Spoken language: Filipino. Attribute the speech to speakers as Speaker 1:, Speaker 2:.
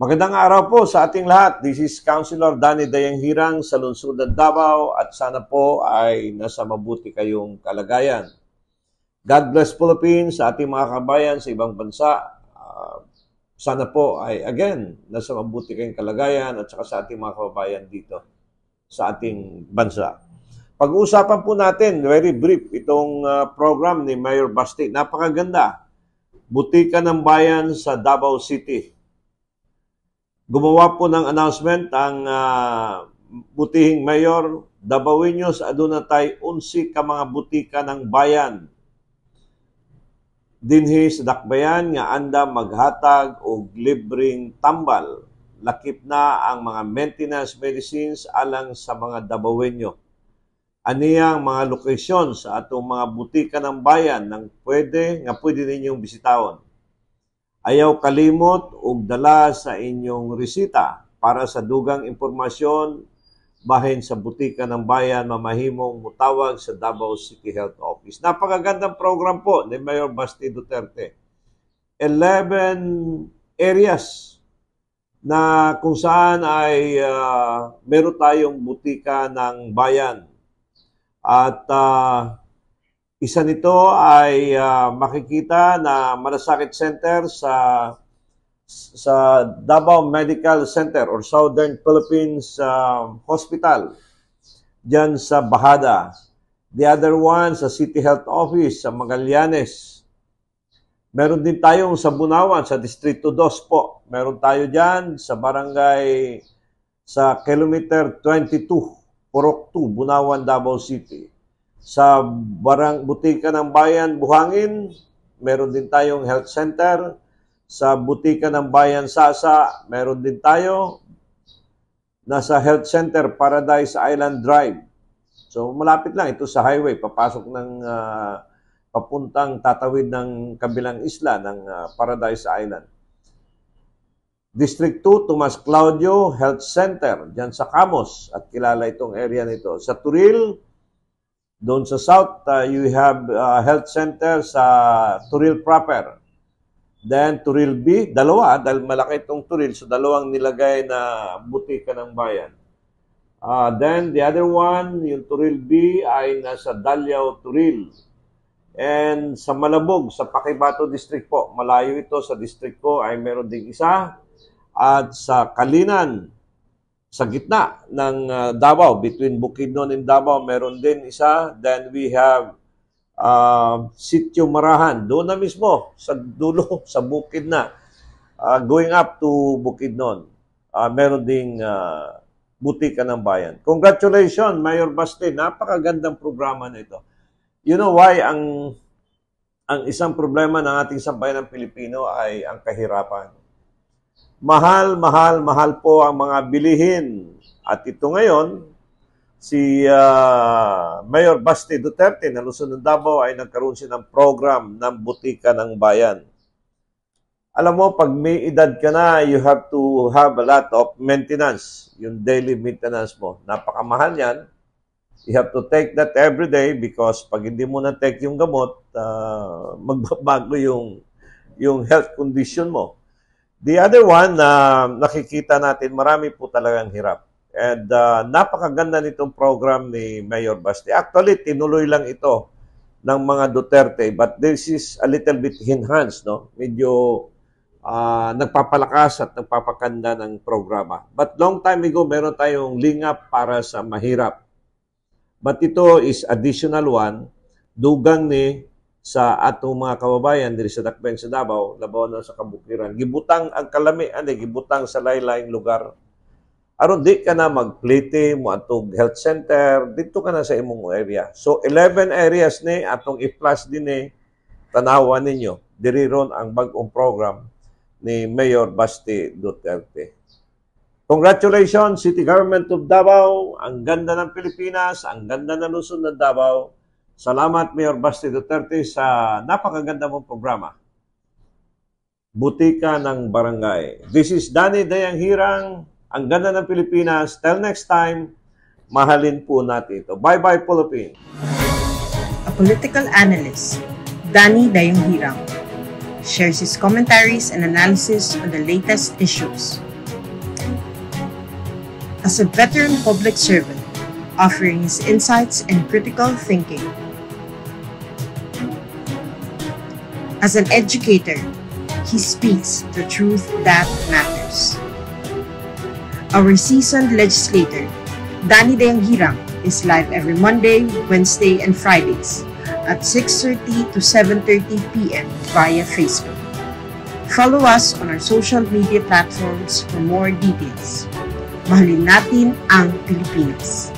Speaker 1: Magandang araw po sa ating lahat. This is Councilor Danny Dayanghirang sa lungsod ng Davao at sana po ay nasa mabuti kayong kalagayan. God bless Philippines sa ating mga kabayan sa ibang bansa. Sana po ay again nasa mabuti kayong kalagayan at saka sa ating mga kababayan dito sa ating bansa. Pag-uusapan po natin, very brief, itong program ni Mayor Basti. Napakaganda. Butikan ng Bayan sa Davao City. Gumawa po ng announcement ang butihing mayor, Davaoeños aduna tay 11 ka mga butika ng bayan. Dinhi sa dakbayan nga anda maghatag og libreng tambal. Lakip na ang mga maintenance medicines alang sa mga Davaoeño. Aniyang mga lokasyon sa atong mga butika ng bayan nang pwede ninyong bisitahon. Ayaw kalimot ug dala sa inyong resita para sa dugang impormasyon bahin sa butika ng bayan mamahimong mutawag sa Davao City Health Office. Napakagandang program po ni Mayor Basti Duterte. 11 areas na kung saan ay meron tayong butika ng bayan. At isa nito ay makikita na Malasakit Center sa Davao Medical Center or Southern Philippines Hospital diyan sa Bahada. The other one sa City Health Office sa Magallanes. Meron din tayong sa Bunawan sa Distrito 2 po. Meron tayo diyan sa barangay sa kilometer 22, Purok 2, Bunawan, Davao City. Sa butika ng bayan Buhangin, meron din tayong health center. Sa butika ng bayan Sasa, meron din tayo. Nasa health center Paradise Island Drive. So malapit lang ito sa highway, papasok ng papuntang tatawid ng kabilang isla ng Paradise Island. District 2, Tomas Claudio Health Center, dyan sa Camus, at kilala itong area nito. Sa Turil, doon sa South, you have health center sa Turil proper. Then, Turil B, dalawa, dahil malaki itong Turil, so dalawang nilagay na butika ng bayan. Then, the other one, yung Turil B, ay nasa Dalyao, Turil. And sa Malabog, sa Pakibato District po, malayo ito sa district ko, ay meron ding isa. At sa Kalinan, sa gitna ng Davao, between Bukidnon and Davao, meron din isa. Then we have Sitio Marahan, doon na mismo, sa dulo, sa bukid na. Going up to Bukidnon, meron ding butika ng bayan. Congratulations, Mayor Basti. Napakagandang programa na ito. You know why ang isang problema ng ating sambayan ng Pilipino ay ang kahirapan. Mahal po ang mga bilihin. At ito ngayon, si Mayor Basti Duterte na Luzon ng Davao ay nagkaroon siya ng program ng butika ng bayan. Alam mo, pag may edad ka na, you have to have a lot of maintenance. Yung daily maintenance mo. Napakamahal yan. You have to take that every day because pag hindi mo na-take yung gamot, magbabago yung health condition mo. The other one na nakikita natin, marami po talagang hirap. And napakaganda nitong program ni Mayor Basti. Actually, tinuloy lang ito ng mga Duterte, but this is a little bit enhanced, no? Medyo nagpapalakas at nagpapakanda ng programa. But long time ago, meron tayong lingap para sa mahirap. But ito is additional one, dugang ni sa atong mga kababayan diri sa Dakbayan sa Davao, labaw na sa kabukiran. Gibutang ang kalami, gibutang sa lain-laing lugar. Aron di ka na magplite mo atong health center, dito ka na sa imong area. So 11 areas ni atong i-plus din ni tanawan ninyo. Diri ron ang bag-ong program ni Mayor Basti Duterte. Congratulations, City Government of Davao. Ang ganda ng Pilipinas, ang ganda ng Luzon ng Davao. Salamat, Mayor Basti Duterte, sa napakaganda mong programa. Butika ng Barangay. This is Danny Dayanghirang. Ang ganda ng Pilipinas. Till next time, mahalin po natin ito. Bye-bye, Philippines.
Speaker 2: A political analyst, Danny Dayanghirang, shares his commentaries and analysis on the latest issues. As a veteran public servant, offering his insights and critical thinking. As an educator, he speaks the truth that matters. Our seasoned legislator, Danny Dayang-Hirang, is live every Monday, Wednesday, and Fridays at 6:30 to 7:30 p.m. via Facebook. Follow us on our social media platforms for more details. Mahalin natin ang Pilipinas.